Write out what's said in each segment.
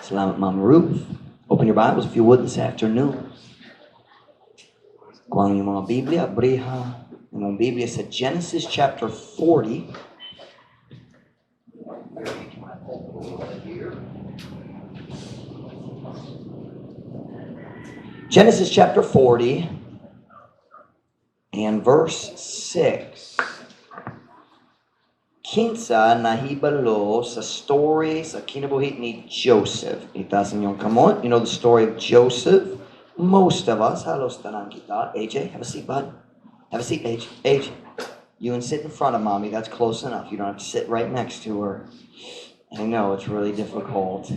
Salamat, Mama Ruth. Open your Bibles if you would this afternoon. Kung yung mga Biblia, abriha. Yung mga Biblia sa Genesis chapter 40. Genesis chapter 40 and verse 6. Kinsa nahibalo sa story sa kinabuhi ni Joseph. Itaas inyong kamot. You know the story of Joseph? Most of us, halos tanan kita. AJ, have a seat, bud. Have a seat, AJ. AJ, you can sit in front of mommy. That's close enough. You don't have to sit right next to her. I know, it's really difficult.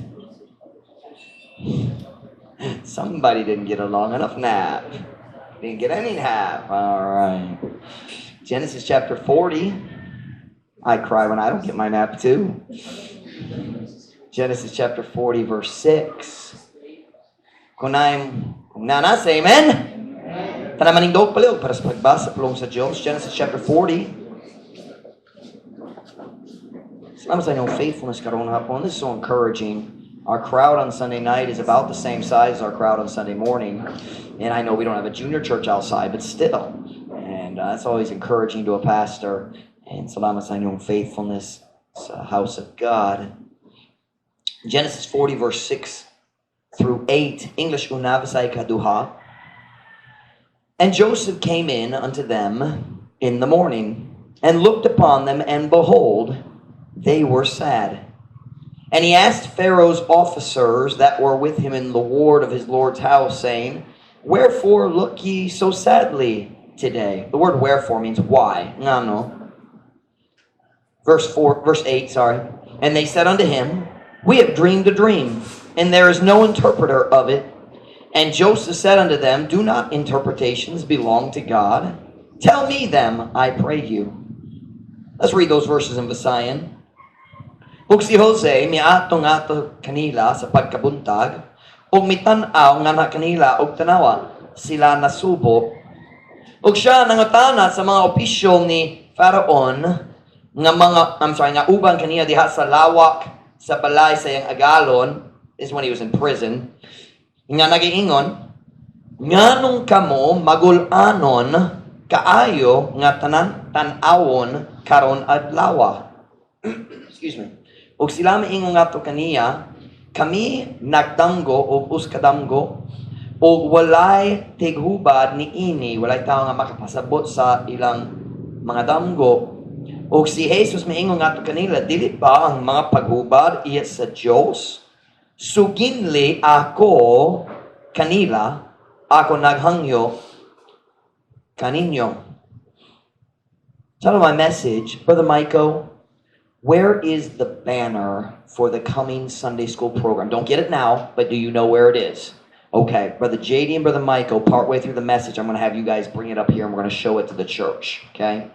Somebody didn't get a long enough nap. Didn't get any nap. All right. Genesis chapter 40. I cry when I don't get my nap too. Genesis chapter 40 verse 6. Kung nanas, amen? Tanamaning dog paliw para sa pagbasa pulong sa Diyos. Genesis chapter 40. Salamat sa inyong faithfulness karon hapon. This is so encouraging. Our crowd on Sunday night is about the same size as our crowd on Sunday morning. And I know we don't have a junior church outside, but still. And that's always encouraging to a pastor. And salamat sa inyong faithfulness sa house of God. Genesis 40 verse 6 through 8. English unavasay kaduha. And Joseph came in unto them in the morning, and looked upon them, and behold, they were sad. And he asked Pharaoh's officers that were with him in the ward of his Lord's house, saying, Wherefore look ye so sadly today? The word wherefore means why. No. Verse 8, And they said unto him, We have dreamed a dream, and there is no interpreter of it. And Joseph said unto them, Do not interpretations belong to God? Tell me them, I pray you. Let's read those verses in Visayan. Ug si Jose, miato nga to kanila sa pagkabuntag, ug mitanaw nga na kanila og tanawa, sila nasubo. Ug siya nangutana sa mga opisyal ni Pharaon, nga uban kaniya diha sa lawak sa balay sa iyang agalon. Is when he was in prison. Nga nagiingon, nganong kamo magulanon kaayo nga tanawon karon adlaw. Excuse me. Ug sila miingon ngadto kaniya, kami nagdanggo og uskadamgo og walay tighubad ni ini, walay tawo nga makapasabot sa ilang mga damgo. O si Jesus maingon nga to kanila, dili ba ang mga paghubad iya sa Diyos? Suginli ako kanila, ako naghangyo kaninyo. Tell my message, Brother Michael, where is the banner for the coming Sunday school program? Don't get it now, but do you know where it is? Okay, Brother JD and Brother Michael, partway through the message, I'm going to have you guys bring it up here and we're going to show it to the church, okay?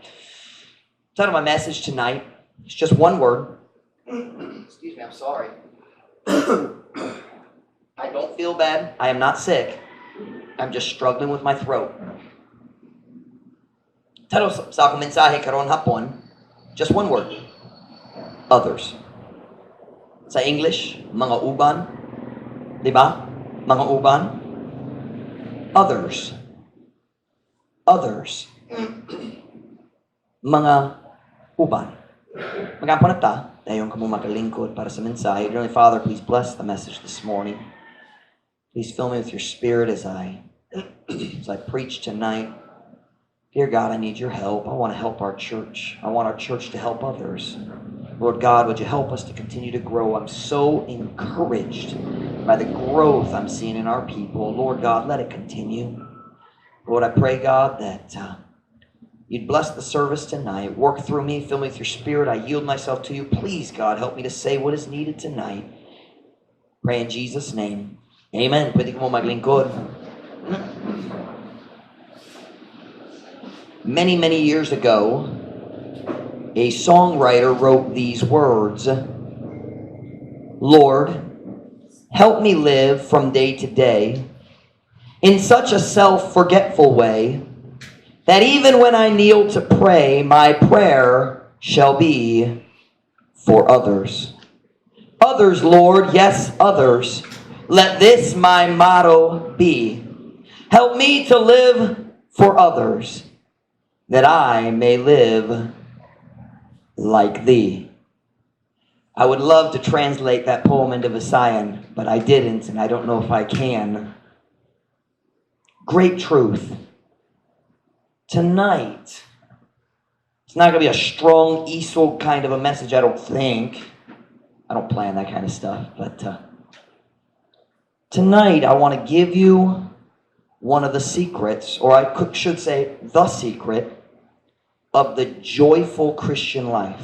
Title of my message tonight, it's just one word. Excuse me, I'm sorry. I don't feel bad. I am not sick. I'm just struggling with my throat. Title sa akong mensahe karon hapon, just one word. Others. Sa English, mga uban. Diba? Mga uban. Others. Others. Mga uban. Magampon na ta, tayong kamo makalingkod para sa mensahe. Heavenly Father, please bless the message this morning. Please fill me with your spirit as I preach tonight. Dear God, I need your help. I want to help our church. I want our church to help others. Lord God, would you help us to continue to grow? I'm so encouraged by the growth I'm seeing in our people. Lord God, let it continue. Lord, I pray, God, that you'd bless the service tonight. Work through me. Fill me with your spirit. I yield myself to you. Please, God, help me to say what is needed tonight. Pray in Jesus' name. Amen. Pwede ko mo maglingkod. Many, many years ago, a songwriter wrote these words, Lord, help me live from day to day in such a self-forgetful way that even when I kneel to pray, my prayer shall be for others. Others, Lord, yes, others. Let this my motto be. Help me to live for others, that I may live like thee. I would love to translate that poem into Visayan, but I didn't, and I don't know if I can. Great truth. Tonight, it's not going to be a strong ESO kind of a message, I don't think. I don't plan that kind of stuff, but tonight I want to give you one of the secrets, or I should say the secret, of the joyful Christian life.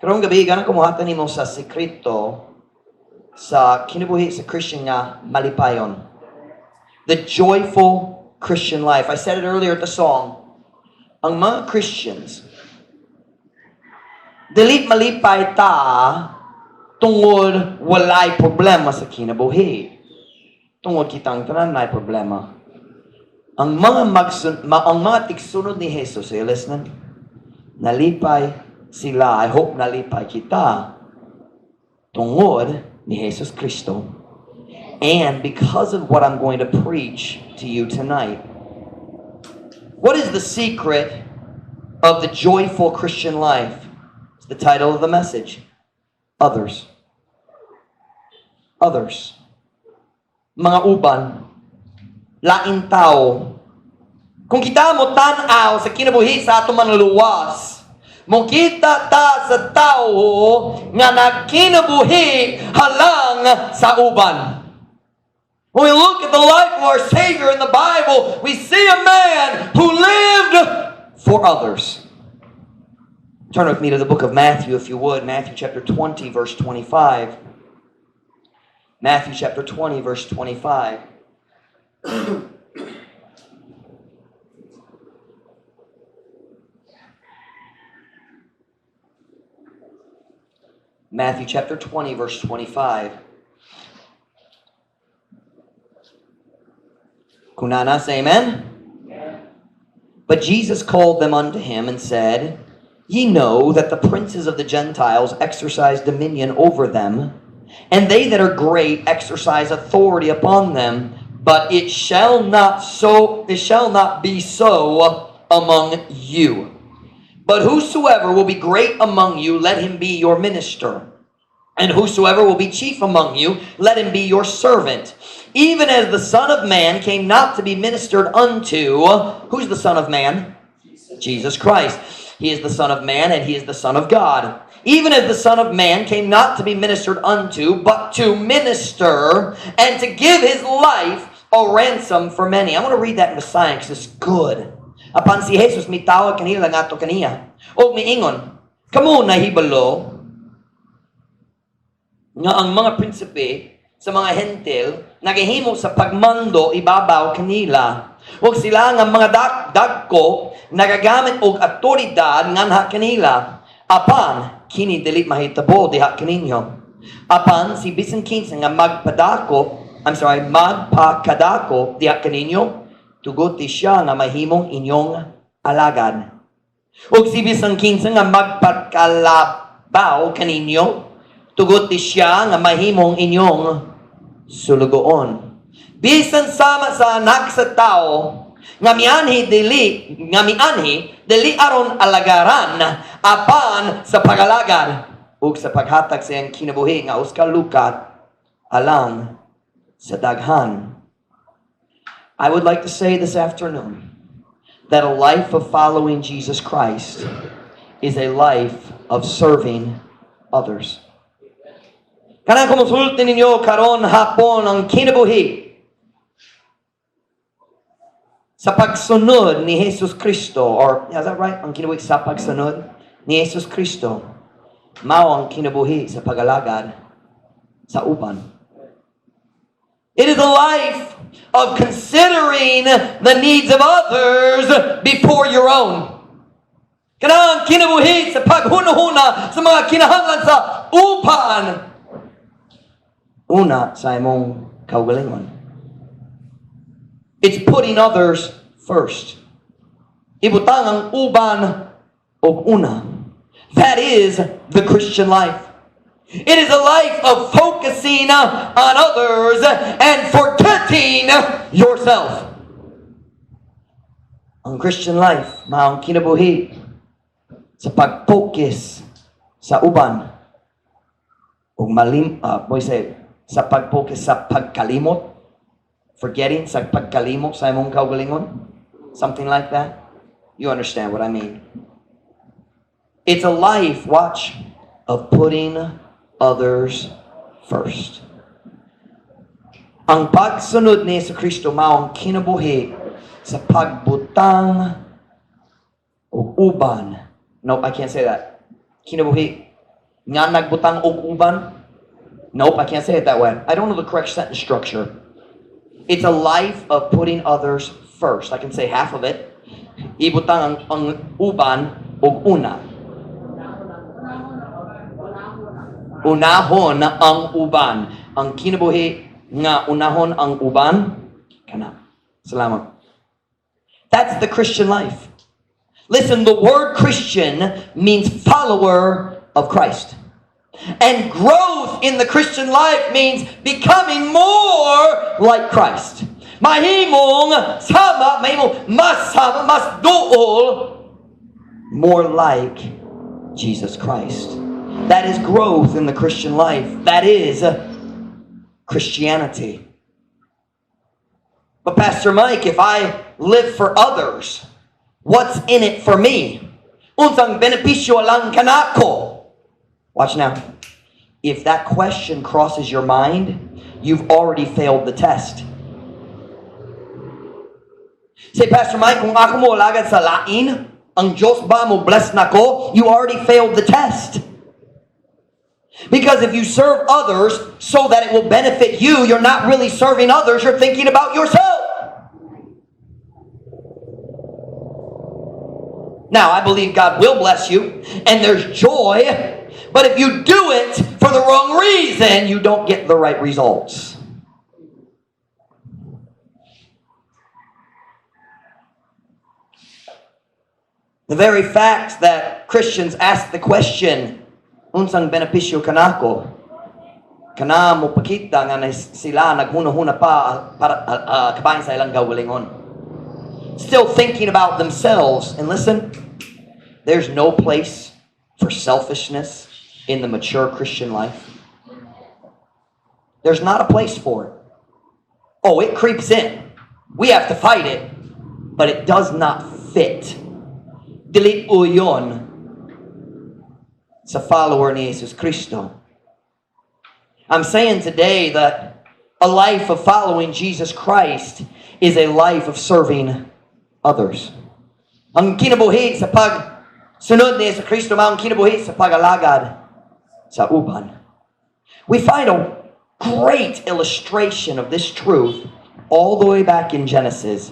Karong gabi, ganang kumuhatan nimo sa sekreto sa kinabuhi sa Christian nga malipayon. The joyful Christian life. I said it earlier at the song. Ang mga Christians, dili malipay ta tungod walay problema sa kinabuhi. Tungod kitang tanan na problema. Ang mga tigsunod ni Jesus, are you listening? Nalipay sila. I hope nalipay kita. Tungod ni Jesus Kristo. And because of what I'm going to preach to you tonight, what is the secret of the joyful Christian life? It's the title of the message. Others. Others. Mga uban, laing tao. Kung kita mo tanaw sa kinabuhi sa atong manluwas, mo kita ta sa tao nga nagkinabuhi halang sa uban. When we look at the life of our Savior in the Bible, we see a man who lived for others. Turn with me to the book of Matthew, if you would. Matthew chapter 20, verse 25. Matthew chapter 20, verse 25. Matthew chapter 20, verse 25. Kunana, say amen? But Jesus called them unto him and said, Ye know that the princes of the Gentiles exercise dominion over them, and they that are great exercise authority upon them, but it shall not be so among you. But whosoever will be great among you, let him be your minister. And whosoever will be chief among you, let him be your servant. Even as the Son of Man came not to be ministered unto, who's the Son of Man? Jesus Christ. He is the Son of Man, and he is the Son of God. Even as the Son of Man came not to be ministered unto, but to minister, and to give his life a ransom for many. I want to read that in the science, because it's good. Apan si Jesus mitawag kanila nga to kaniya. O miingon, kamo nahibalo nga ang mga prinsipe sa mga hentil nagahimo sa pagmando ibabaw kanila. O sila nga mga dagko nagagamit og autoridad nganha kanila. Apan kini dili mahitabo diha kaninyo. Apan si bisan kinsa nga magpakadako diha kaninyo, tugot siya nga mahimong inyong alagad. Ug si bisan kinsa nga magpakalabaw kaninyo, tugot siya nga mahimong inyong sulugoon. Bisan sama sa anak sa tao nga mianhi dili aron alagaran apan sa pagalagad ug sa paghatag sa iyang kinabuhi nga uskalukat alang sa daghan. I would like to say this afternoon that a life of following Jesus Christ is a life of serving others. Kanang kumusulti ninyo karon hapon ang kinabuhi sa pagsunod ni Jesus Kristo, or is that right? Ang kinabuhi sa pagsunod ni Jesus Kristo, mao ang kinabuhi sa pagalagad sa uban. It is a life of considering the needs of others before your own. Kanang kinabuhi sa paghunahuna sa mga kinahanglan sa uban. Una sa imong kaugalingon. It's putting others first. Ibutang ang uban og una. That is the Christian life. It is a life of focusing on others and forgetting yourself. Ang Christian life, maong kinabuhi sa pag-focus sa uban o sa pag-focus sa pagkalimot, forgetting sa pagkalimot sa imong kaugalingon, something like that. You understand what I mean? It's a life, watch, of putting others first. Ang pagsunod ni Yesu Kristo maong kinabuhi sa pagbutang o uban. Nope, I can't say that. Kinabuhi nga nagbutang og uban. Nope, I can't say it that way. I don't know the correct sentence structure. It's a life of putting others first. I can say half of it. Ibutang ang uban og una. Unahon ang uban. Ang kinabuhi nga unahon ang uban kana. Salamat. That's the Christian life. Listen, the word Christian means follower of Christ. And growth in the Christian life means becoming more like Christ. Mahimong sama, mahimong mas sama, mas duol, more like Jesus Christ. That is growth in the Christian life. That is Christianity. But Pastor Mike, if I live for others, what's in it for me? Unsang benepisyo lang kanako? Watch now. If that question crosses your mind, you've already failed the test. Say, Pastor Mike, kung ako mo alagad sa lain, ang Diyos ba mo bless nako? You already failed the test. Because if you serve others so that it will benefit you, you're not really serving others, you're thinking about yourself. Now, I believe God will bless you, and there's joy, but if you do it for the wrong reason, you don't get the right results. The very fact that Christians ask the question, unsang benepisyo kanako? Kana mo pakita nga sila naghuna-huna pa para kabahin sa ilang gawalingon. Still thinking about themselves. And listen, there's no place for selfishness in the mature Christian life. There's not a place for it. Oh, it creeps in. We have to fight it, but it does not fit. Dili po yun sa follower ni Jesus Kristo. I'm saying today that a life of following Jesus Christ is a life of serving others. Ang kinabuhi sa pagsunod ni Jesus Kristo, ang kinabuhi sa pag-alagad sa uban. We find a great illustration of this truth all the way back in Genesis.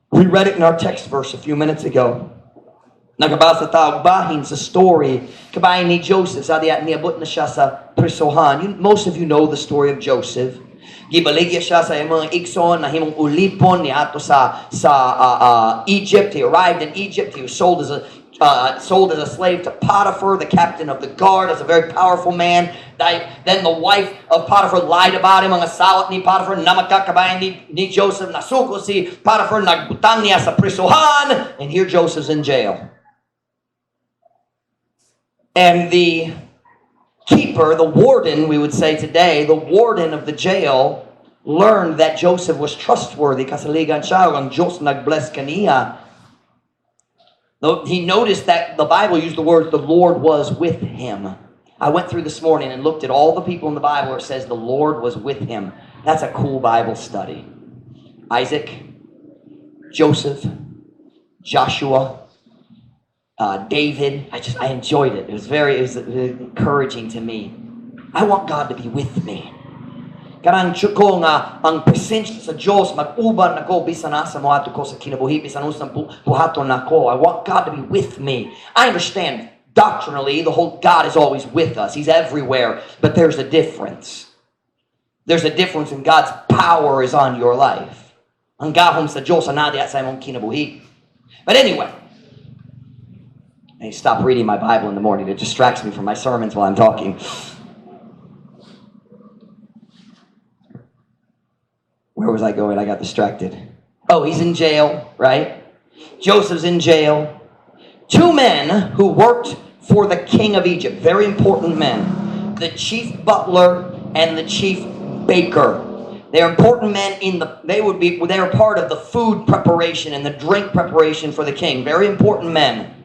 We read it in our text verse a few minutes ago. Nagabasa tayo bahin sa story kabahin ni Joseph. Sa diyan niabot na siya sa prisohan. Most of you know the story of Joseph. Gibaligya siya sa mga igsoon na himong ulipon ni ato sa Egypt. He arrived in Egypt. He was sold as a slave to Potiphar, the captain of the guard, as a very powerful man. Then the wife of Potiphar lied about him. Ang asawat ni Potiphar, namagkakabayan ni Joseph, nasuko si Potiphar, nagbutang niya sa prisohan, and here Joseph's in jail. And the keeper, the warden, we would say today, the warden of the jail, learned that Joseph was trustworthy. Kasaligan siya, ang Diyos nag-bless kaniya. He noticed that the Bible used the word, the Lord was with him. I went through this morning and looked at all the people in the Bible where it says the Lord was with him. That's a cool Bible study. Isaac, Joseph, Joshua, David. I enjoyed it. It was very encouraging to me. I want God to be with me. Karang ko nga ang presensya sa Diyos mag-uban nako bisan asa mo ato ko sa kinabuhi bisan usang buhaton nako. I want God to be with me. I understand doctrinally the whole God is always with us. He's everywhere, but there's a difference. There's a difference in God's power is on your life. Ang gahom sa Diyos anadi at sa imong kinabuhi. But anyway, I stop reading my Bible in the morning. It distracts me from my sermons while I'm talking. Where was I going? I got distracted. Oh, he's in jail, right? Joseph's in jail. Two men who worked for the king of Egypt, very important men, the chief butler and the chief baker. They're important men they were part of the food preparation and the drink preparation for the king. Very important men.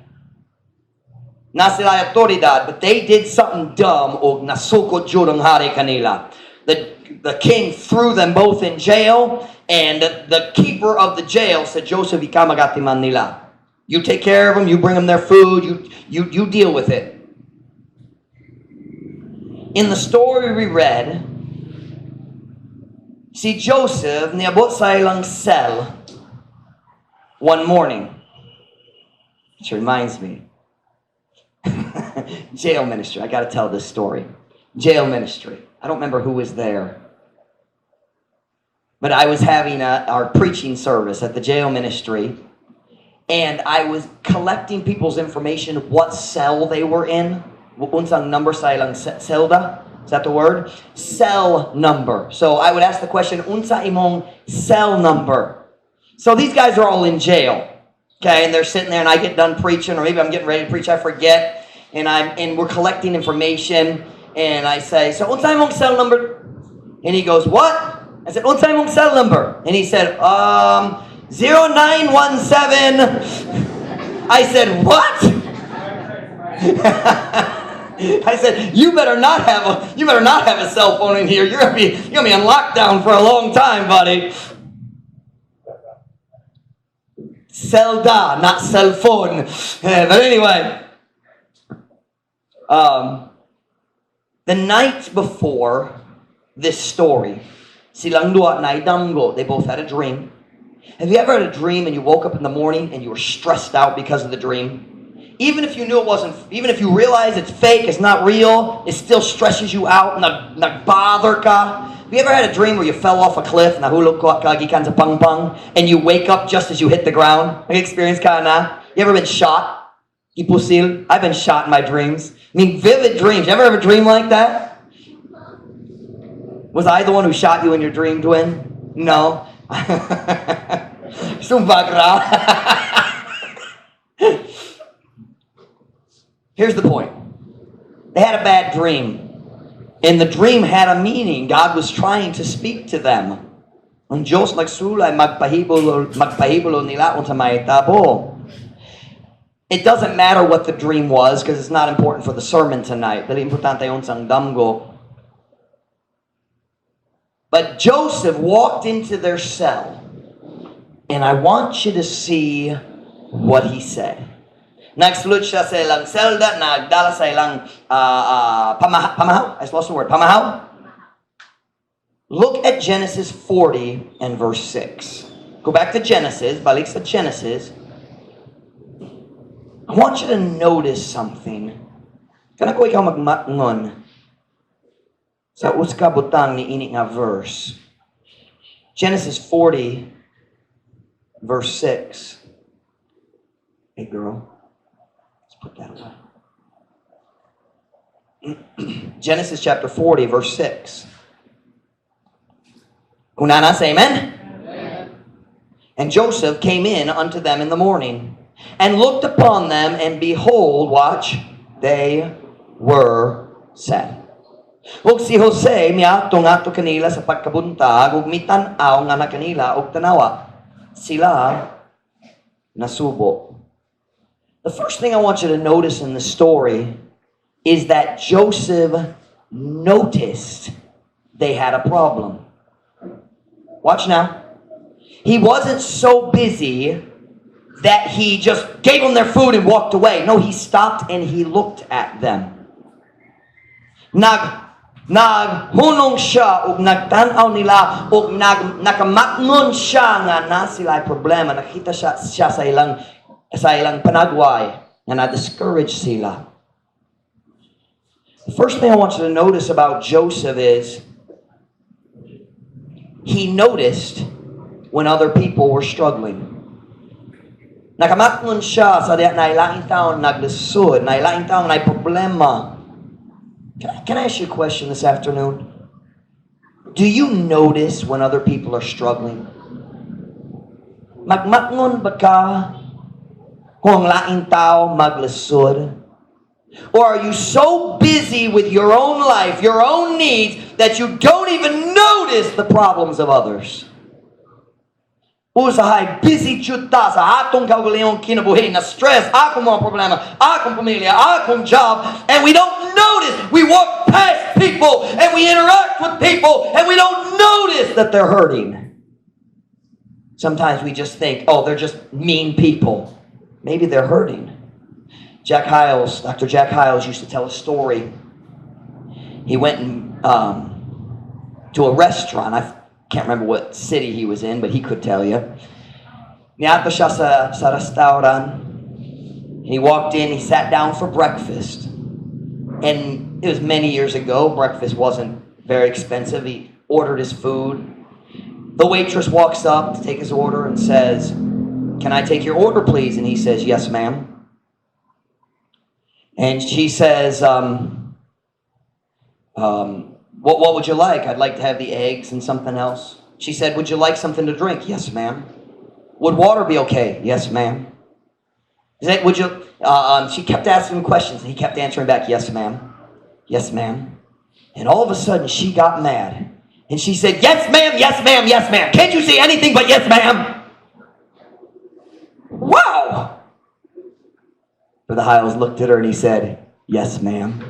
Na sila autoridad, but they did something dumb o nasukot jud ang hari kanila. The king threw them both in jail, and the keeper of the jail said, Joseph, ikaw magatiman nila. You take care of them, you bring them their food, you deal with it. In the story we read, si Joseph niabot sa ilang cell one morning. Which reminds me, jail ministry. I got to tell this story. Jail ministry. I don't remember who was there. But I was having our preaching service at the jail ministry, and I was collecting people's information, what cell they were in. Unsang number sa ilang celda? Is that the word? Cell number. So I would ask the question, unsa imong cell number? So these guys are all in jail. Okay, and they're sitting there, and I get done preaching, or maybe I'm getting ready to preach, I forget, and we're collecting information, and I say, so unsa imong cell number? And he goes, what? I said, unsa imong cell number? And he said, 0917. I said, what? I said, you better not have a cell phone in here. You're gonna be on lockdown for a long time, buddy. Celda, not cell phone. But anyway, the night before this story, silang dua na idamgo, they both had a dream. Have you ever had a dream and you woke up in the morning and you were stressed out because of the dream? Even if you knew it wasn't, even if you realize it's fake, it's not real, it still stresses you out, nagbother ka. Have you ever had a dream where you fell off a cliff, nahulog ka gikan sa pangpang, and you wake up just as you hit the ground? Experience ka na? You ever been shot? Ipusil? I've been shot in my dreams. I mean, vivid dreams. You ever have a dream like that? Was I the one who shot you in your dream, twin? No. Sumbagra. Here's the point. They had a bad dream. And the dream had a meaning. God was trying to speak to them. Ang Diyos nagsulay, magpahibolo nila unsa mahitabo. It doesn't matter what the dream was because it's not important for the sermon tonight. Dali importante unsang damgo. But Joseph walked into their cell. And I want you to see what he said. Nagsulod siya sa ilang selda, nagdala sa ilang pamahaw. I lost the word. Pamahaw? Look at Genesis 40 and verse 6. Go back to Genesis. Balik sa Genesis. I want you to notice something. Kana ko ikaw magmatngon sa uska butang ni ini nga verse. Genesis 40 verse 6. Hey girl. Put that away. Genesis chapter 40, verse 6. Kunana, say amen? Amen. And Joseph came in unto them in the morning, and looked upon them, and behold, watch, they were sad. Ug si Jose miadto ngadto kanila sa pagkabuntag, ug mitan-aw nga na kanila og tanawa. Sila nasubo. The first thing I want you to notice in the story is that Joseph noticed they had a problem. Watch now. He wasn't so busy that he just gave them their food and walked away. No, he stopped and he looked at them. Naghunong siya ug nagtan-aw nila ug nakamatngon siya nga na sila problema. Nakita siya sa ilang panagway and I discouraged sila. The first thing I want you to notice about Joseph is he noticed when other people were struggling. Nakamatngon siya sa diya na ilaing taon naglisod, na ilaing taon na problema. Can I ask you a question this afternoon? Do you notice when other people are struggling? Magmatngon ba ka kung ang laing tao maglisod? Or are you so busy with your own life, your own needs, that you don't even notice the problems of others? Usahay, busy chuta sa atong kaugalingong kinabuhi na stress, akong mga problema, akong pamilya, akong job, and we don't notice. We walk past people and we interact with people and we don't notice that they're hurting. Sometimes we just think, oh, they're just mean people. Maybe they're hurting. Dr. Jack Hiles used to tell a story. He went to a restaurant. I can't remember what city he was in, but he could tell you. Niyato siya sa restaurant. He walked in, he sat down for breakfast. And it was many years ago. Breakfast wasn't very expensive. He ordered his food. The waitress walks up to take his order and says, "Can I take your order, please?" And he says, "Yes, ma'am." And she says, what would you like? I'd like to have the eggs and something else. She said, "Would you like something to drink?" "Yes, ma'am." "Would water be okay?" "Yes, ma'am." Would you? She kept asking him questions, and he kept answering back, "Yes, ma'am. Yes, ma'am." And all of a sudden, she got mad. And she said, "Yes, ma'am, yes, ma'am, yes, ma'am. Can't you say anything but yes, ma'am?" Wow! Brother Hiles looked at her and he said, "Yes, ma'am."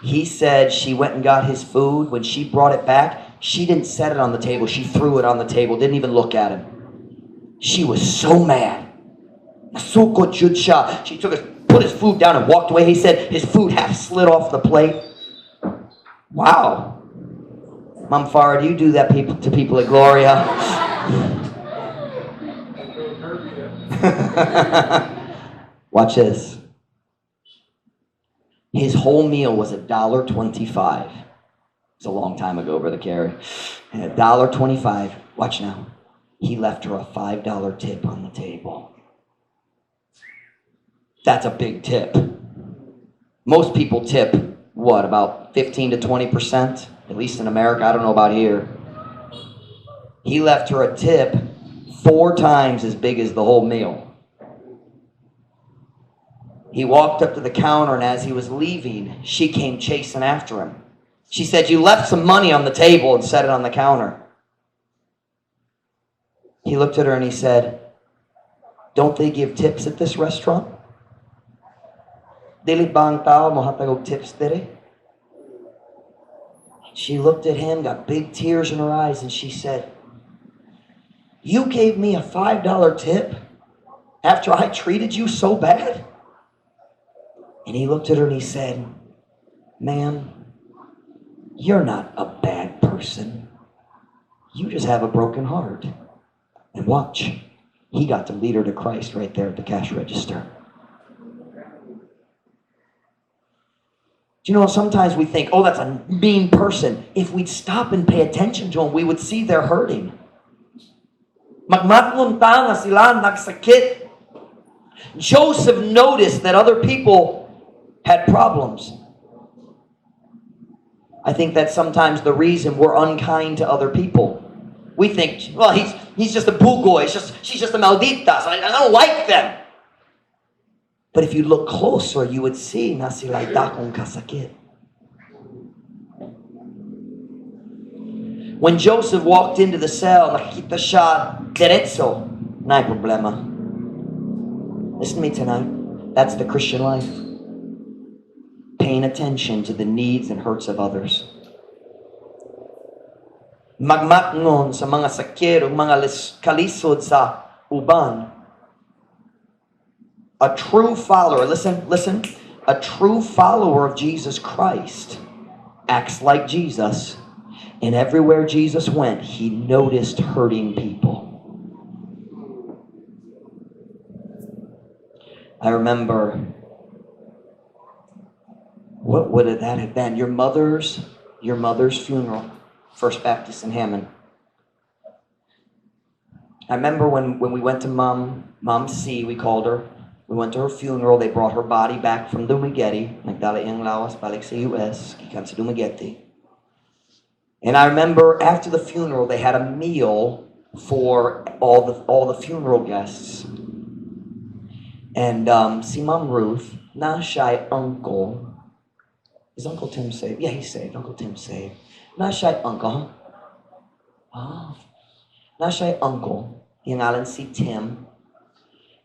He said she went and got his food. When she brought it back, she didn't set it on the table. She threw it on the table, didn't even look at him. She was so mad. She put his food down and walked away. He said his food half slid off the plate. Wow. Mom Farah, do you do that to people at Gloria? Watch this. His whole meal was $1.25. It's a long time ago, Brother Carey. And $1.25. Watch now. He left her a $5 tip on the table. That's a big tip. Most people tip, what, about 15 to 20%? At least in America. I don't know about here. He left her a tip 4 times as big as the whole meal. He walked up to the counter, and as he was leaving, she came chasing after him. She said, "You left some money on the table and set it on the counter." He looked at her and he said, "Don't they give tips at this restaurant? Dili bang tao mohatag tips dire?" She looked at him, got big tears in her eyes, and she said, "You gave me a $5 tip after I treated you so bad?" And he looked at her and he said, "Ma'am, you're not a bad person. You just have a broken heart." And watch, he got to lead her to Christ right there at the cash register. Do you know, sometimes we think, oh, that's a mean person. If we'd stop and pay attention to them, we would see they're hurting. Magmatlon ta nga sila nagsakit. Joseph noticed that other people had problems. I think that's sometimes the reason we're unkind to other people. We think, well, he's just a bugoy. She's just a maldita. So I don't like them. But if you look closer, you would see na sila'y dakong kasakit. When Joseph walked into the cell, nakikita siya diretso, na'y problema. Listen to me tonight. That's the Christian life. Paying attention to the needs and hurts of others. Magmatngon sa mga sakit o mga kalisod sa uban. A true follower, listen, a true follower of Jesus Christ acts like Jesus, and everywhere Jesus went, he noticed hurting people. I remember, what would that have been? Your mother's funeral, First Baptist in Hammond. I remember when we went to Mom C, we called her. We went to her funeral. They brought her body back from the Wigeti. Like nagdala iyang lawas balik sa US, gikan sa Dumaguete. And I remember after the funeral, they had a meal for all the funeral guests. And si Mom Ruth, na siya'y uncle. Is Uncle Tim saved? Yeah, he's saved. Uncle Tim's saved. Na siya'y uncle. Ah. Na siya'y uncle. Yung alan si Tim.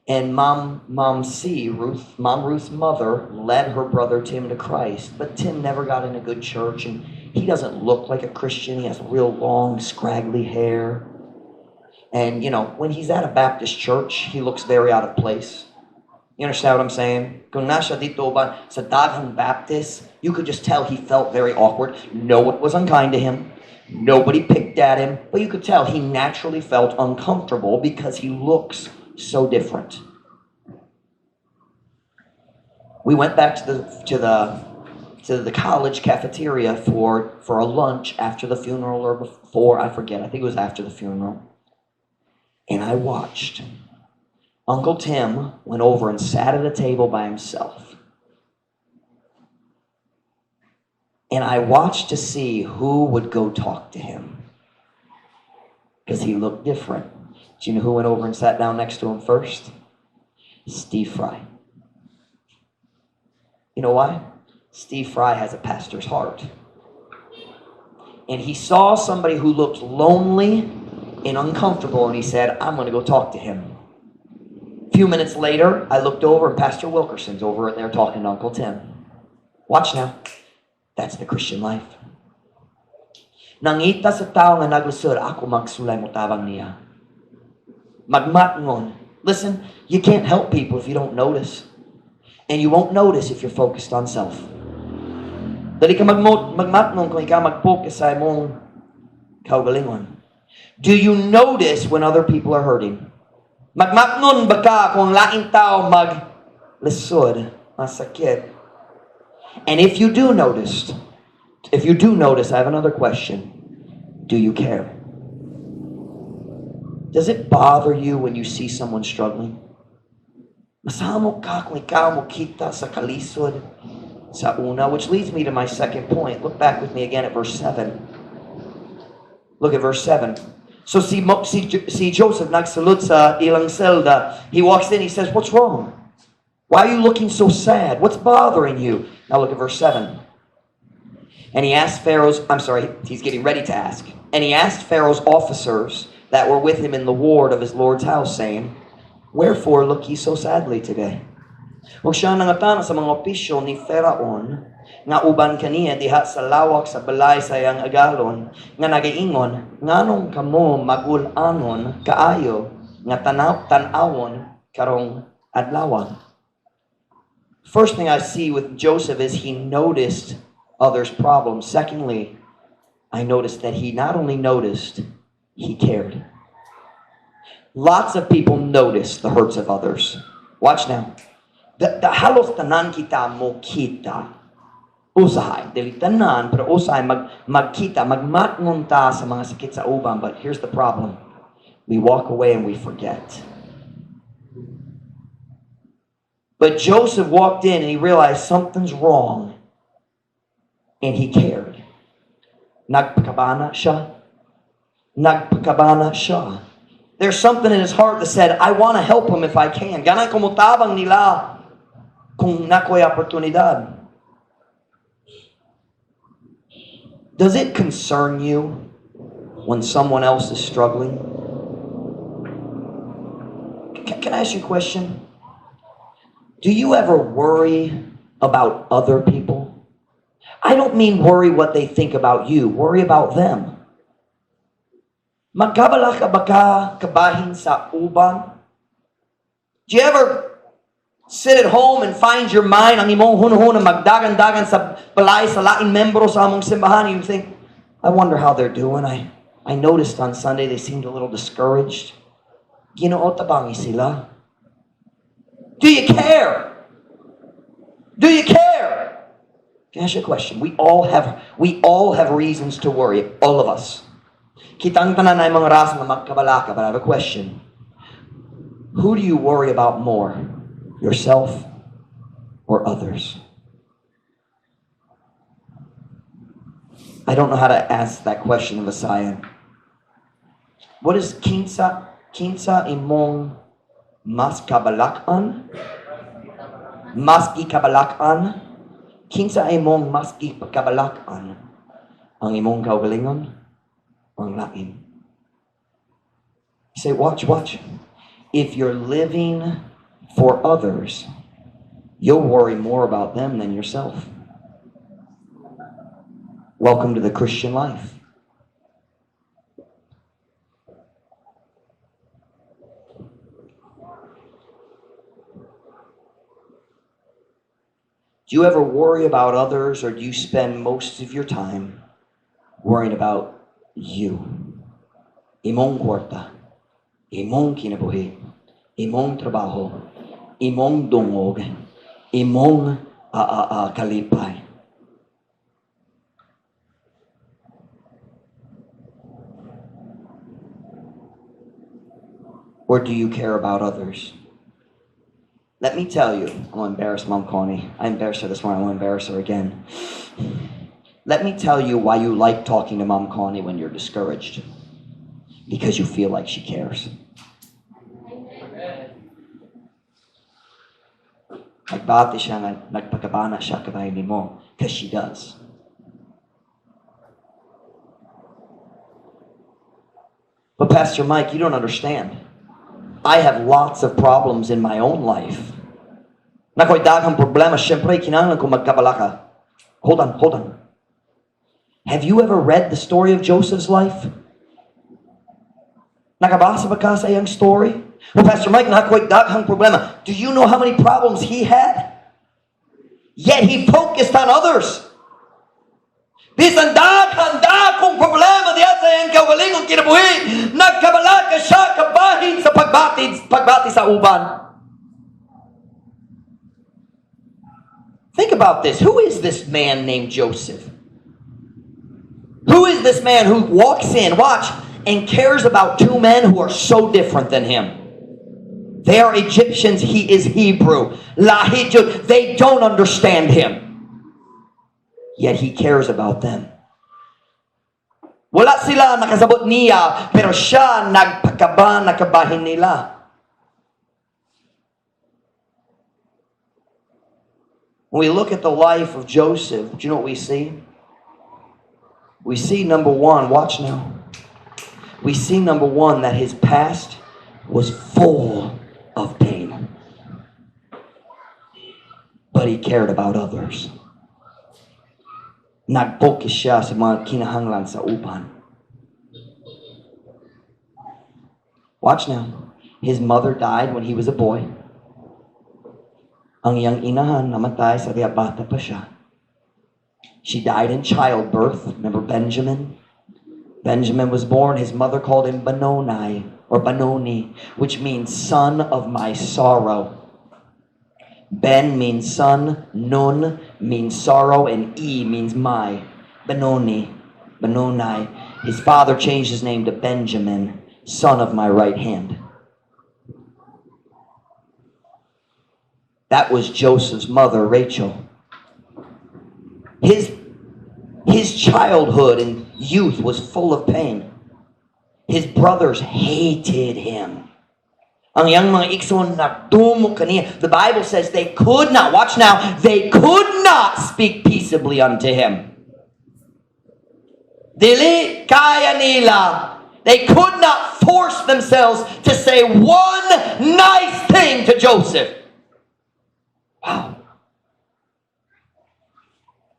And Mom Ruth's mother led her brother Tim to Christ. But Tim never got in a good church, and he doesn't look like a Christian. He has real long, scraggly hair. And, you know, when he's at a Baptist church, he looks very out of place. You understand what I'm saying? Kung nasa dito ba sa daghang Baptist, you could just tell he felt very awkward. No one was unkind to him. Nobody picked at him. But you could tell he naturally felt uncomfortable because he looks so different. We went back to the college cafeteria for a lunch after the funeral or before, I forget. I think it was after the funeral. And I watched. Uncle Tim went over and sat at a table by himself. And I watched to see who would go talk to him. Because he looked different. Do you know who went over and sat down next to him first? Steve Fry. You know why? Steve Fry has a pastor's heart. And he saw somebody who looked lonely and uncomfortable, and he said, I'm going to go talk to him. A few minutes later, I looked over, and Pastor Wilkerson's over there talking to Uncle Tim. Watch now. That's the Christian life. Nangita sa tao nga naglusod, ako magsulay mo tabang niya. Magmatngon. Listen, you can't help people if you don't notice. And you won't notice if you're focused on self. Dali ka magmatngon kung ikaw mag-focus sa imong kaugalingon. Do you notice when other people are hurting? Magmatngon ba ka kung laing tao maglisod, masakit? And if you do notice, I have another question. Do you care? Does it bother you when you see someone struggling? Masamo ka kung ikaw mo kita sa kalisod sa una, which leads me to my second point. Look back with me again at verse 7. Look at verse 7. So si Joseph nagsulod sa ilang selda. He walks in, he says, what's wrong? Why are you looking so sad? What's bothering you? Now look at verse 7. And he asked he's getting ready to ask. And he asked Pharaoh's officers that were with him in the ward of his Lord's house, saying, wherefore look ye so sadly today? Ug siya nangatana sa mga opisyo ni Pharaon nga uban kaniya diha sa lawak sa balay sa iyang agalon nga nagaingon, nganong kamo magul-anon kaayo nga tanawon karong adlawan. First thing I see with Joseph is he noticed others' problems. Secondly, I noticed that he not only noticed, he cared. Lots of people notice the hurts of others. Watch now. The halos tanan kita mo kita. Usahay. Dili tanan, pero usahay magkita, magmatngon ta sa mga sakit sa uban. But here's the problem. We walk away and we forget. But Joseph walked in and he realized something's wrong. And he cared. Nagpakabana siya. Nagpakabana siya. There's something in his heart that said, I want to help him if I can. Ganang kumutabang nila kung nakoy oportunidad. Does it concern you when someone else is struggling? Can I ask you a question? Do you ever worry about other people? I don't mean worry what they think about you. Worry about them. Magkabala ka ba ka kabahin sa uban? Do you ever sit at home and find your mind ang imong hunhun magdagan-dagan sa balay sa laing membro sa among simbahan? You think, I wonder how they're doing. I noticed on Sunday they seemed a little discouraged. Ginoo tabangi sila. Do you care? Do you care? Can I ask you a question? We all have reasons to worry. All of us. Kitang tanan ay mga ras nga magkabalaka, but I have a question. Who do you worry about more? Yourself or others? I don't know how to ask that question of a Visayan. What is kinsa imong mas kabalakan? Mas ikabalakan? Kinsa imong mas ikabalakan? Ang imong kaugalingon? Ang lain. You say, watch. If you're living for others, you'll worry more about them than yourself. Welcome to the Christian life. Do you ever worry about others, or do you spend most of your time worrying about you? Imong kwarta, imong kinabuhi, imong trabaho, imong dungog, imong kalipay. Or do you care about others? Let me tell you, I'm going to embarrass Mom Connie. I embarrassed her this morning, I won't embarrass her again. Let me tell you why you like talking to Mom Connie when you're discouraged. Because you feel like she cares. Nagbati siya nga, nagpagkabana siya kabay ni mo. Because she does. But Pastor Mike, you don't understand. I have lots of problems in my own life. Nako'y daghang problema, syempre, kinahanglan ko magkabala ka. Hold on. Have you ever read the story of Joseph's life? Nakabasa ba ka sa iyang story? Well, Pastor Mike, nako'y daghang problema. Do you know how many problems he had? Yet he focused on others. Bisan daghang problema diya sa iyang kaugalingong kinabuhi, nagkabala ka siya kabahin sa pagbati sa uban. Think about this. Who is this man named Joseph? Who is this man who walks in, watch, and cares about two men who are so different than him? They are Egyptians, he is Hebrew. They don't understand him. Yet he cares about them. Wala sila nakasabot niya, pero siya nakabahin nila. When we look at the life of Joseph, do you know what we see? We see number one, watch now. We see number one that his past was full of pain. But he cared about others. Nag-focus siya sa mga kinahanglan sa uban. Watch now. His mother died when he was a boy. Ang iyang inahan namatay sa bata pa siya. She died in childbirth. Remember Benjamin? Benjamin was born. His mother called him Benoni, which means son of my sorrow. Ben means son, Nun means sorrow, and E means my. Benoni. His father changed his name to Benjamin, son of my right hand. That was Joseph's mother, Rachel. His childhood and youth was full of pain. His brothers hated him. Ang iyang mga igsoon nagtumok kaniya. The Bible says they could not, watch now, they could not speak peaceably unto him. Dili kaya nila. They could not force themselves to say one nice thing to Joseph. Wow.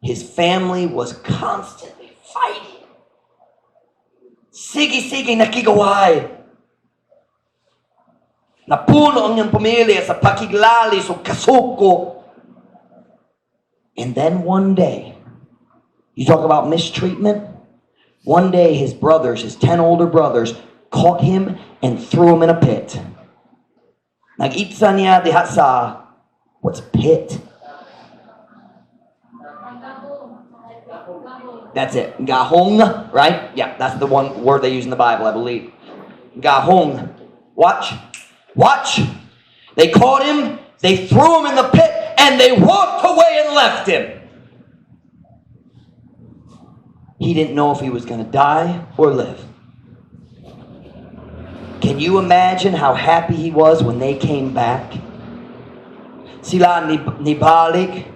His family was constantly fighting. Sige nakigaway. Napuno ang iyang pamilya sa pakiglalis o kasuko. And then one day, you talk about mistreatment. One day his brothers, his 10 older brothers, caught him and threw him in a pit. Nag-itsa niya diha sa, what's pit? That's it. Gahong, right? Yeah, that's the one word they use in the Bible, I believe. Gahong. Watch. They caught him, they threw him in the pit, and they walked away and left him. He didn't know if he was going to die or live. Can you imagine how happy he was when they came back? Sila nibalik.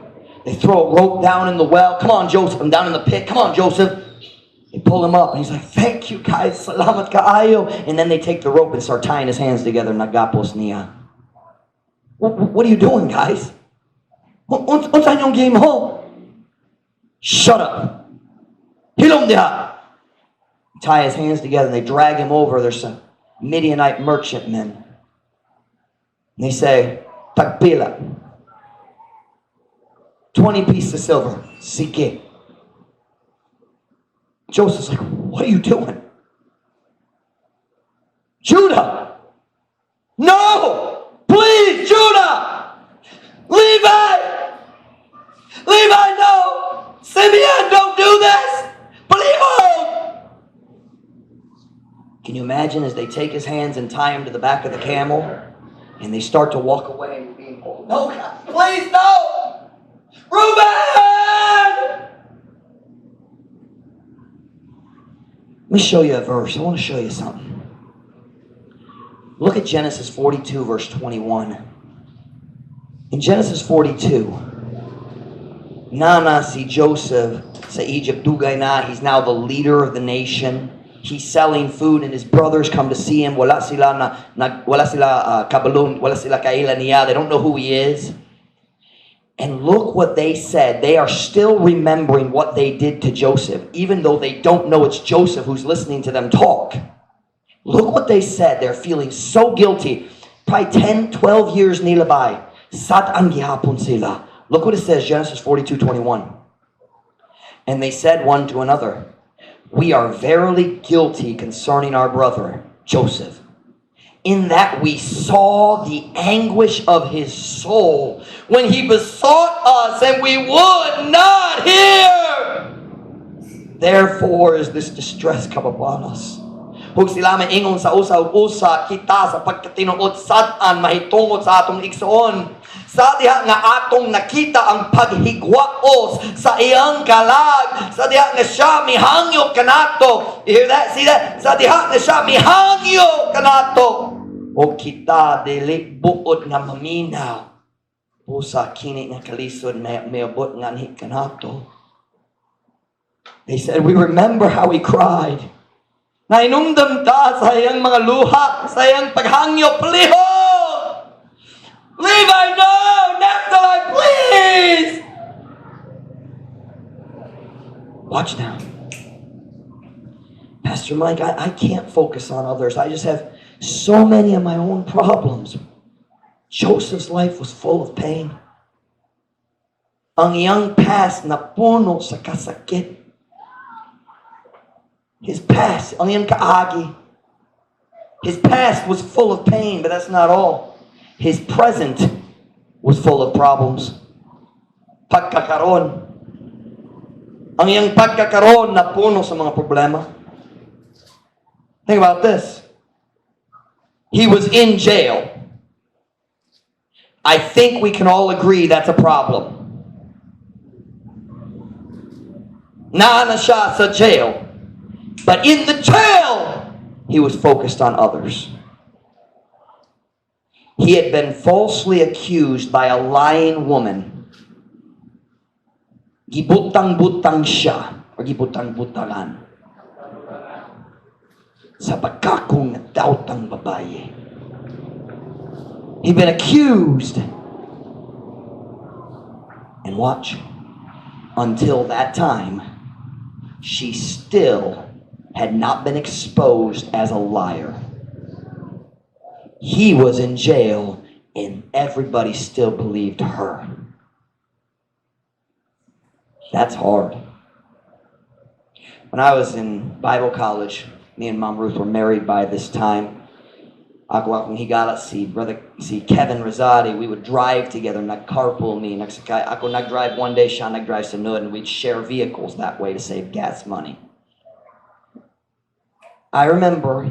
They throw a rope down in the well. Come on, Joseph. I'm down in the pit. Come on, Joseph. They pull him up, and he's like, thank you, guys. Salamat kaayo. And then they take the rope and start tying his hands together. Nagapos niya. What are you doing, guys? Unsa yung game ho? Shut up. Hilom diha. Tie his hands together, and they drag him over. There's some Midianite merchantmen. And they say, tagpila. 20 pieces of silver. Sige. Joseph's like, what are you doing? Judah! No! Please, Judah! Levi! Levi, no! Simeon, don't do this! Believe. Can you imagine as they take his hands and tie him to the back of the camel and they start to walk away and being pulled? No, God, please, no! Reuben! Let me show you a verse. I want to show you something. Look at Genesis 42, verse 21. In Genesis 42, Nana si Joseph sa Egypt dugay na. He's now the leader of the nation. He's selling food, and his brothers come to see him. Wala sila kabalon, wala sila kaila niya. They don't know who he is. And look what they said. They are still remembering what they did to Joseph, even though they don't know it's Joseph who's listening to them talk. Look what they said. They're feeling so guilty. Probably 10, 12 years nilabay. Sat ang gihapon sila. Look what it says, Genesis 42:21. And they said one to another, we are verily guilty concerning our brother, Joseph, in that we saw the anguish of his soul when he besought us and we would not hear. Therefore is this distress come upon us. Huwag sila may ingon sa usa kita sa pagkatinuod satan mahitungod sa atong igsoon. Sa diha nga atong nakita ang paghigwaos sa iyang kalag. Sa diha nga siya mihangyo kanato. You hear that? See that? Sa diha nga siya mihangyo kanato. O kita dili buod nga maminaw. Pusa kini nga kalisod may abot nga ni kanato. They said, we remember how he cried. Nainumdam ta sa iyang mga luha, sa iyang paghangyo. Palihog! Levi, no! Naphtali, please! Watch now. Pastor Mike, I can't focus on others. I just have so many of my own problems. Joseph's life was full of pain. Ang iyang past na puno sa kasakit. His past, ang iyang kaagi. His past was full of pain, but that's not all. His present was full of problems. Pagkakaroon. Ang iyang pagkakaroon na puno sa mga problema. Think about this. He was in jail. I think we can all agree that's a problem. Na siya sa jail. But in the jail, he was focused on others. He had been falsely accused by a lying woman. Gibutang-butang siya, or gibutang-butangan, sa pagkakong nagdautang babae. He'd been accused. And watch, until that time, she still had not been exposed as a liar. He was in jail and everybody still believed her. That's hard. When I was in Bible college, me and Mom Ruth were married by this time. Ako akong higala si Kevin Rosati. We would drive together, nag-carpool me. Ako nag-drive one day, siya nag-drive sunod, and we'd share vehicles that way to save gas money. I remember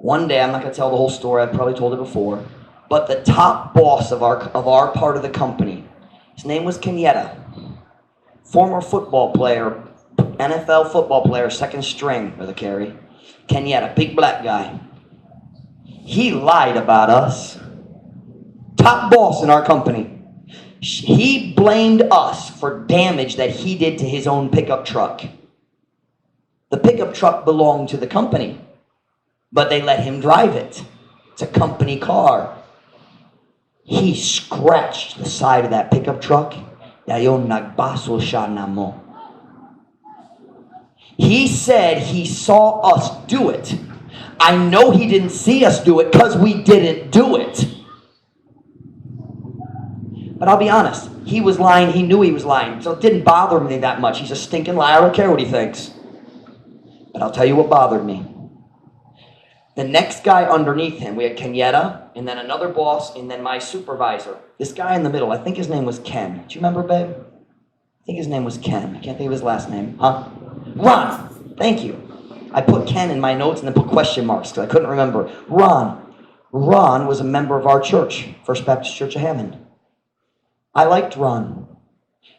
one day, I'm not going to tell the whole story, I've probably told it before, but the top boss of our part of the company, his name was Kenyetta, former football player, NFL football player, second string, Brother Carey. Kenyatta, big black guy. He lied about us. Top boss in our company. He blamed us for damage that he did to his own pickup truck. The pickup truck belonged to the company, but they let him drive it. It's a company car. He scratched the side of that pickup truck. Yayon nagbaso siya namo. He said he saw us do it. I know he didn't see us do it because we didn't do it. But I'll be honest, he was lying. He knew he was lying. So it didn't bother me that much. He's a stinking liar. I don't care what he thinks. But I'll tell you what bothered me. The next guy underneath him, we had Kenyatta, and then another boss, and then my supervisor. This guy in the middle, I think his name was Ken. Do you remember, babe? I think his name was Ken. I can't think of his last name. Huh? Ron. Thank you. I put Ken in my notes and then put question marks because I couldn't remember. Ron. Ron was a member of our church, First Baptist Church of Hammond. I liked Ron.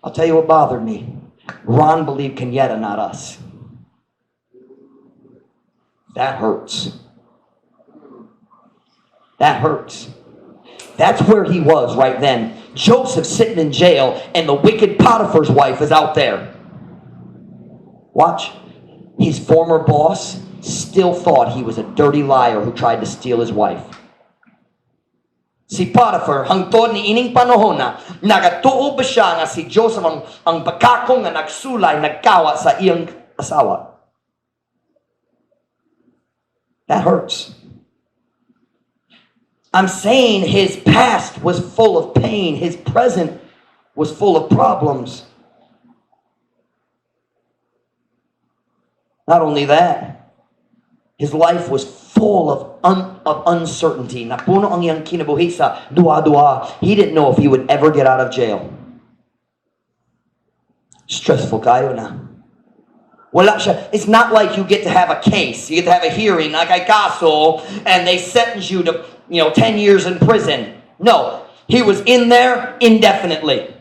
I'll tell you what bothered me. Ron believed Kenyatta, not us. That hurts. That hurts. That's where he was right then. Joseph sitting in jail and the wicked Potiphar's wife is out there. Watch. His former boss still thought he was a dirty liar who tried to steal his wife. Si Potiphar, hangtod ni ining panahon na, nagatuo ba siya nga si Joseph ang bakakong nga nagsulay, nagkawa sa iyang asawa. That hurts. I'm saying his past was full of pain. His present was full of problems. Not only that, his life was full of uncertainty. Napuno ang iyang kinabuhi sa dua-dua. He didn't know if he would ever get out of jail. Stressful kayo na. Wala siya. It's not like you get to have a case. You get to have a hearing, like ay kaso, and they sentence you to 10 years in prison. No. He was in there indefinitely.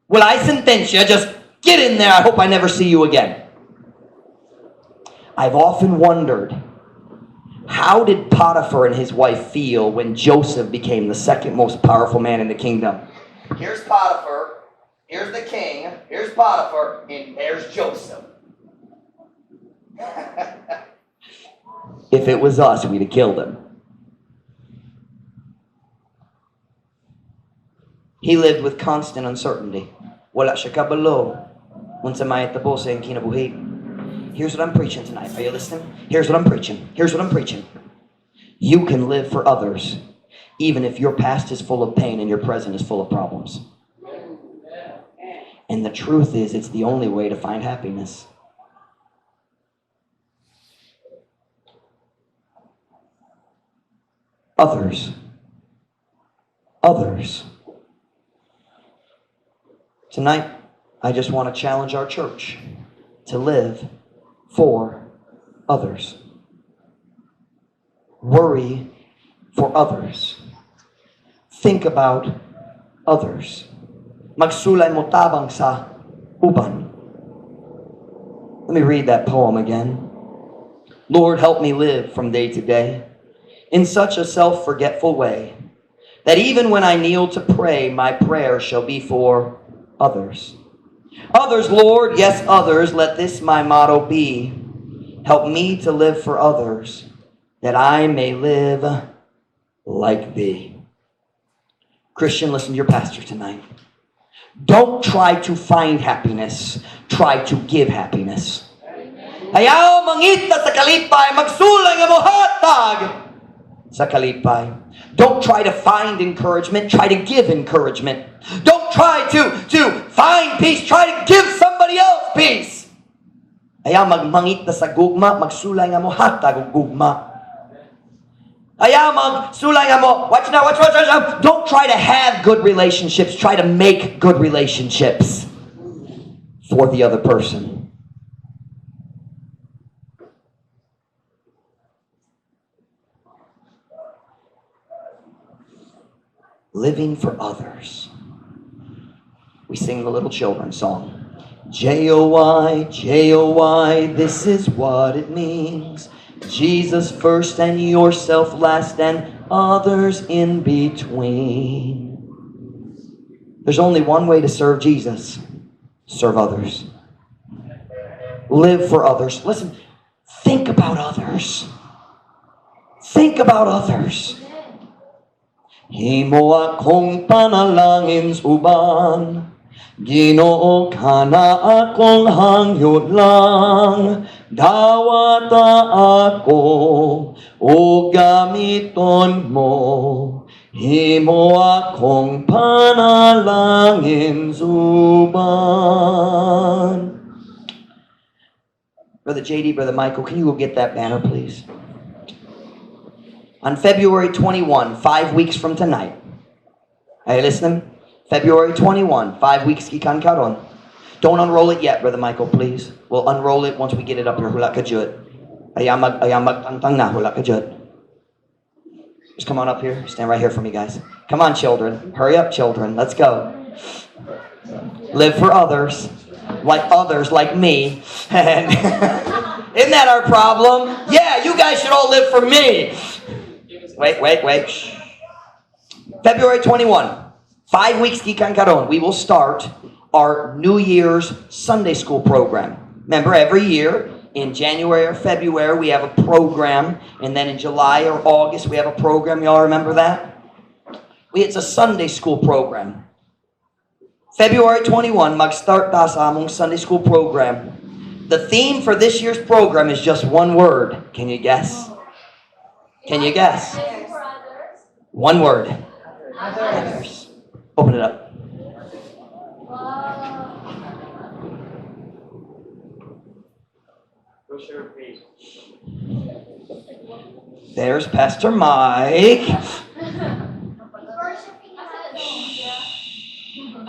Well, I sentence you. Just get in there. I hope I never see you again. I've often wondered, how did Potiphar and his wife feel when Joseph became the second most powerful man in the kingdom? Here's Potiphar, here's the king, here's Potiphar, and there's Joseph. If it was us, we'd have killed him. He lived with constant uncertainty. Wala siya kabalo. Unsa may tabo sa iyang kinabuhi. Here's what I'm preaching tonight. Are you listening? Here's what I'm preaching. Here's what I'm preaching. You can live for others, even if your past is full of pain and your present is full of problems. And the truth is, it's the only way to find happiness. Others. Others. Tonight, I just want to challenge our church to live for others. Worry for others. Think about others. Magsulay mo tabang sa uban. Let me read that poem again. Lord, help me live from day to day in such a self-forgetful way that even when I kneel to pray, my prayer shall be for others. Others, Lord, yes, others, let this my motto be. Help me to live for others, that I may live like thee. Christian, listen to your pastor tonight. Don't try to find happiness. Try to give happiness. Ayaw mangita sa kalipay, magsulay nga mohatag sa kalipay. Don't try to find encouragement. Try to give encouragement. Don't try to find peace. Try to give somebody else peace. Ayaw magmangit na sa gugma, magsulay nga mo hatag og gugma. Ayaw magsulay nga mo. Watch now. Don't try to have good relationships. Try to make good relationships for the other person. Living for others. We sing the little children's song. J-O-Y, J-O-Y, this is what it means. Jesus first and yourself last and others in between. There's only one way to serve Jesus. Serve others. Live for others. Listen, think about others. Think about others. Himo akong panalangin suban, Ginoo kana akong hangyod lang, dawata ako o gamiton mo, himo akong panalangin suban. Brother JD, Brother Michael, can you go get that banner, please? On February 21, 5 weeks from tonight. Are you listening? February 21, 5 weeks gikan karon. Don't unroll it yet, Brother Michael, please. We'll unroll it once we get it up here. Hula ka jud. Ayamag tangtang na. Hula ka jud. Just come on up here. Stand right here for me, guys. Come on, children. Hurry up, children. Let's go. Live for others. Like me. And isn't that our problem? Yeah, you guys should all live for me. Wait. Shh. February 21. 5 weeks gikan karon, we will start our New Year's Sunday School program. Remember, every year in January or February we have a program, and then in July or August we have a program. Y'all remember that? It's a Sunday School program. February 21, mag-start ta sa among Sunday School program. The theme for this year's program is just one word. Can you guess? Can you guess? One word. Others. Open it up. There's Pastor Mike.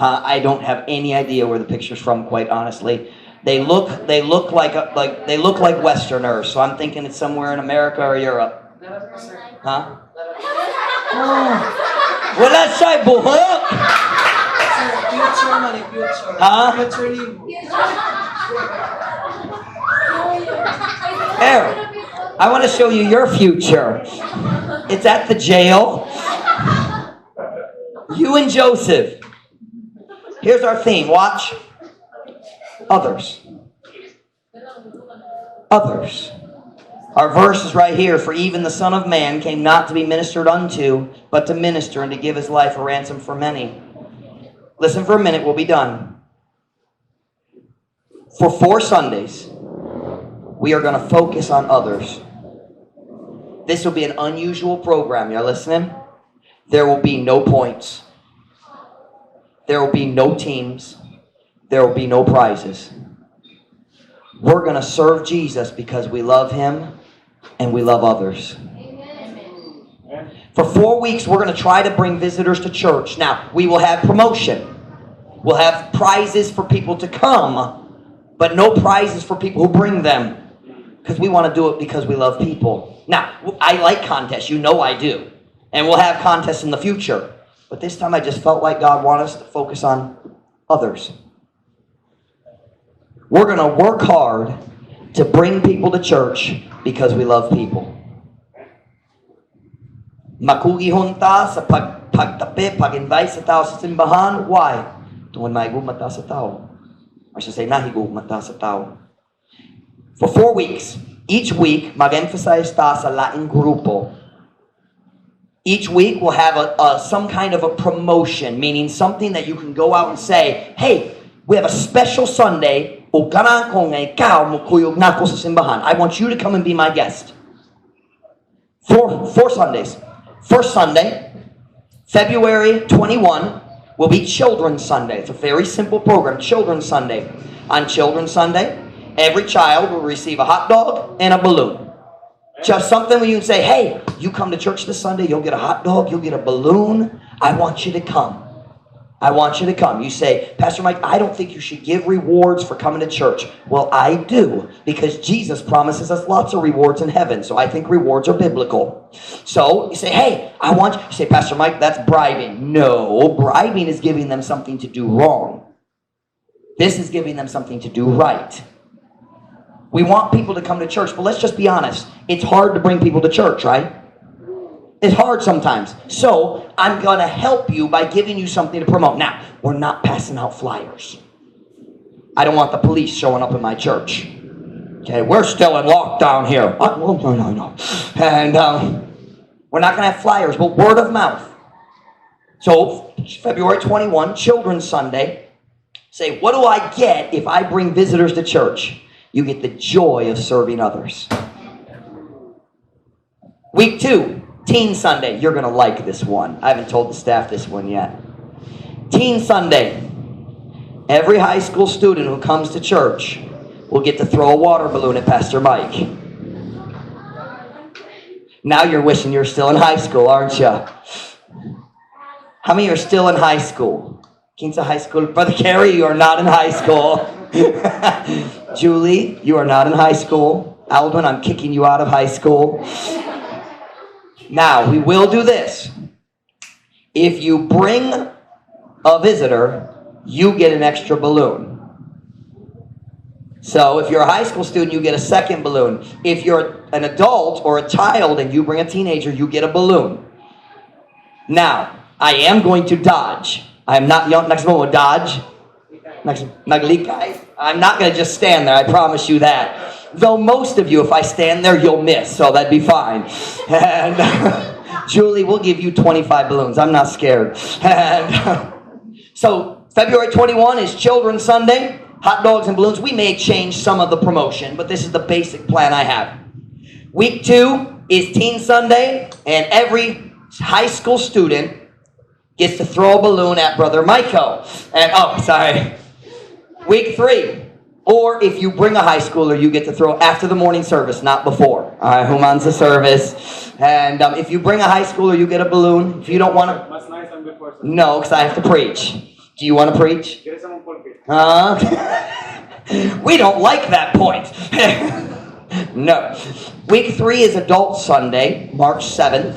I don't have any idea where the picture's from, quite honestly. They look like Westerners, so I'm thinking it's somewhere in America or Europe. Huh? Wala siya'y buhok! Huh? There. I want to show you your future. It's at the jail. You and Joseph. Here's our theme. Watch. Others. Others. Our verse is right here. For even the Son of Man came not to be ministered unto, but to minister and to give his life a ransom for many. Listen for a minute. We'll be done. For 4 Sundays, we are going to focus on others. This will be an unusual program. Y'all listening? There will be no points. There will be no teams. There will be no prizes. We're going to serve Jesus because we love him and we love others. Amen. For 4 weeks, we're going to try to bring visitors to church. Now, we will have promotion. We'll have prizes for people to come, but no prizes for people who bring them, because we want to do it because we love people. Now, I like contests. You know I do. And we'll have contests in the future. But this time I just felt like God wanted us to focus on others. We're going to work hard to bring people to church because we love people. Makugihon ta sa pagtapi, pag-invite sa tao sa simbahan. Why? Tungod maigugmata sa tao. Or should say, nahigugmata sa tao. For 4 weeks, each week, mag-emphasize ta sa Latin grupo. Each week we'll have some kind of a promotion, meaning something that you can go out and say, hey, we have a special Sunday. I want you to come and be my guest. 4 Sundays. First Sunday, February 21, will be Children's Sunday. It's a very simple program, Children's Sunday. On Children's Sunday, every child will receive a hot dog and a balloon. Just something where you can say, hey, you come to church this Sunday, you'll get a hot dog, you'll get a balloon. I want you to come. I want you to come. You say, Pastor Mike, I don't think you should give rewards for coming to church. Well, I do, because Jesus promises us lots of rewards in heaven. So I think rewards are biblical. So you say, hey, you say, Pastor Mike, that's bribing. No, bribing is giving them something to do wrong. This is giving them something to do right. We want people to come to church, but let's just be honest. It's hard to bring people to church, right? It's hard sometimes. So I'm going to help you by giving you something to promote. Now, we're not passing out flyers. I don't want the police showing up in my church. Okay, we're still in lockdown here. No. And we're not going to have flyers, but word of mouth. So February 21, Children's Sunday. Say, what do I get if I bring visitors to church? You get the joy of serving others. Week 2, Teen Sunday. You're going to like this one. I haven't told the staff this one yet. Teen Sunday. Every high school student who comes to church will get to throw a water balloon at Pastor Mike. Now you're wishing you're still in high school, aren't you? How many are still in high school? King's of high school. Brother Carey, you are not in high school. Julie, you are not in high school. Aldwin, I'm kicking you out of high school. Now, we will do this. If you bring a visitor, you get an extra balloon. So if you're a high school student, you get a second balloon. If you're an adult or a child and you bring a teenager, you get a balloon. Now, I am going to dodge. I am not young. Next one, dodge. Naglikay. I'm not going to just stand there. I promise you that. Though most of you, if I stand there, you'll miss. So that'd be fine. And Julie, we'll give you 25 balloons. I'm not scared. And so February 21 is Children's Sunday. Hot dogs and balloons. We may change some of the promotion, but this is the basic plan I have. Week 2 is Teen Sunday, and every high school student gets to throw a balloon at Brother Michael. And Week 3, or if you bring a high schooler, you get to throw after the morning service, not before. All right, who wants the service? And if you bring a high schooler, you get a balloon. If you don't want to, no, because I have to preach. Do you want to preach? We don't like that point. No. Week 3 is Adult Sunday, March 7th.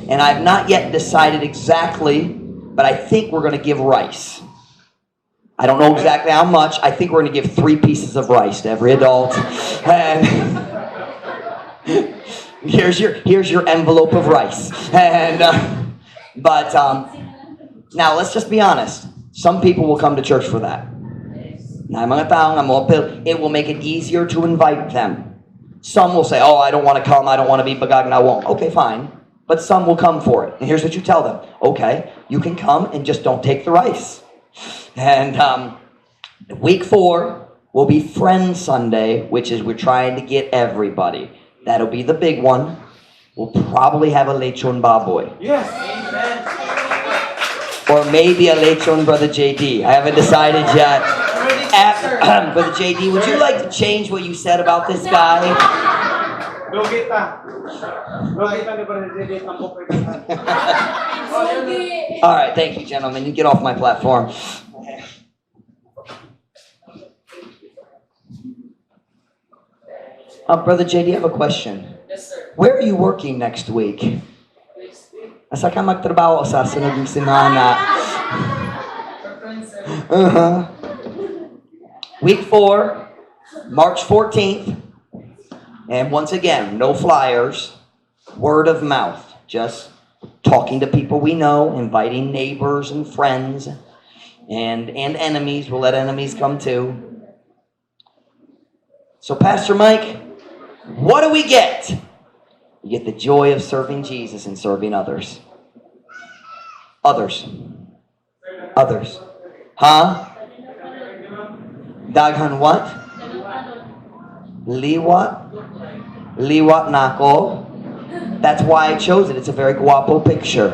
And I've not yet decided exactly, but I think we're going to give rice. I don't know exactly how much. I think we're going to give 3 pieces of rice to every adult. And here's your envelope of rice. And now let's just be honest. Some people will come to church for that. It will make it easier to invite them. Some will say, oh, I don't want to come. I don't want to be bagag and I won't. Okay, fine. But some will come for it. And here's what you tell them. Okay, you can come and just don't take the rice. And week 4 will be Friend Sunday, which is we're trying to get everybody. That'll be the big one. We'll probably have a lechon baboy. Yes. Amen. Or maybe a lechon Brother JD. I haven't decided yet. Brother JD, would you like to change what you said about this guy? All right, thank you, gentlemen. You get off my platform. Brother JD, I have a question. Yes, sir. Where are you working next week? Asa ka magtrabaho sa sunod ng semana? Week 4, March 14th. And once again, no flyers, word of mouth. Just talking to people we know, inviting neighbors and friends, and enemies. We'll let enemies come too. So Pastor Mike, what do we get? You get the joy of serving Jesus and serving others. Others. Huh? Daghan what? Liwat nako. That's why I chose it. It's a very guapo picture.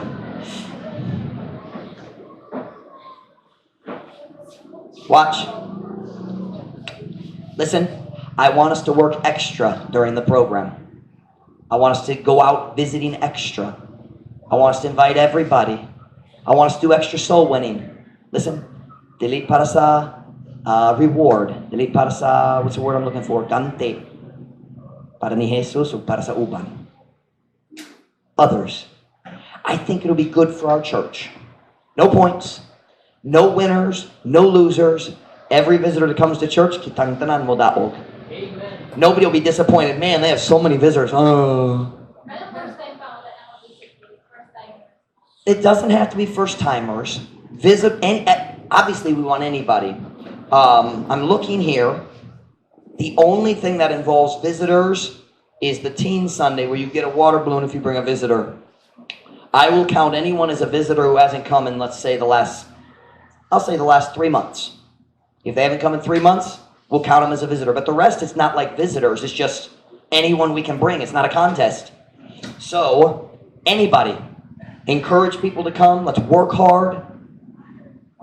Watch. Listen, I want us to work extra during the program. I want us to go out visiting extra. I want us to invite everybody. I want us to do extra soul winning. Listen, delete para sa reward. Delete para sa, what's the word I'm looking for? Kante. Para ni Jesus o para sa uban. Others. I think it'll be good for our church. No points, no winners, no losers, Every visitor that comes to church, kitang tanan mo daog. Nobody will be disappointed. Man, they have so many visitors. It doesn't have to be first timers. Obviously, we want anybody. I'm looking here. The only thing that involves visitors is the Teen Sunday, where you get a water balloon if you bring a visitor. I will count anyone as a visitor who hasn't come in, let's say, the last 3 months. If they haven't come in 3 months, we'll count them as a visitor. But the rest, it's not like visitors. It's just anyone we can bring. It's not a contest. So, anybody. Encourage people to come. Let's work hard.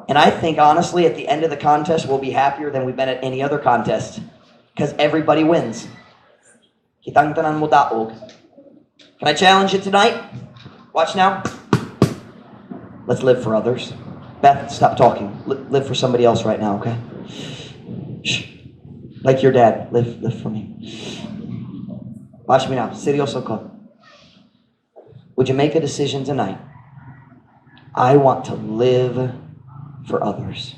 And I think, honestly, at the end of the contest, we'll be happier than we've been at any other contest. Because everybody wins. Kitang tanan mo daog. Can I challenge you tonight? Watch now. Let's live for others. Beth, stop talking. Live for somebody else right now, okay? Shh. Like your dad. Live for me. Watch me now. Seryoso ko. Would you make a decision tonight? I want to live for others.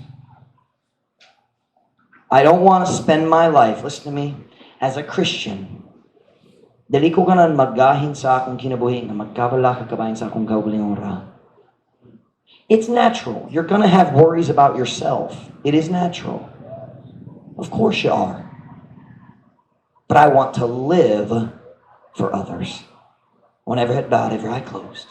I don't want to spend my life, listen to me, as a Christian. Dali ko ganan maggahin sa akong kinabuhi nga magkabala kakabahin sa akong kaugalingong ra. It's natural. You're going to have worries about yourself. It is natural. Of course you are. But I want to live for others. One every head bowed, every eye closed.